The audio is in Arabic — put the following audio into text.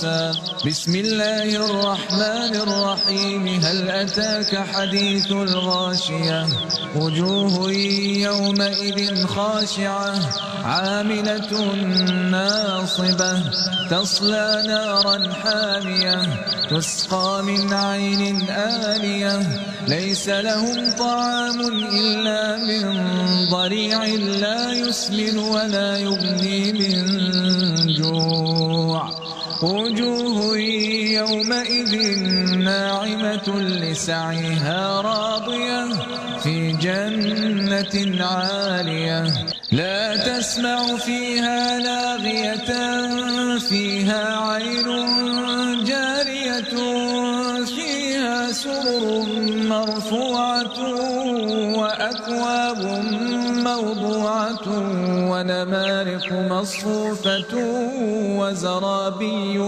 موسى. بسم الله الرحمن الرحيم. هل أتاك حديث الغاشية؟ وجوه يومئذ خاشعة عاملة ناصبة تصلى نارا حامية تسقى من عين آنية ليس لهم طعام إلا من ضريع لا يسمن ولا يغني من جوع. وجوه يومئذ ناعمة لسعيها راضية في جنة عالية لا تسمع فيها لاغية فيها عين جارية فيها سرر مرفوعة وأكواب موضوعة ونمارق مصفوفة وزرابي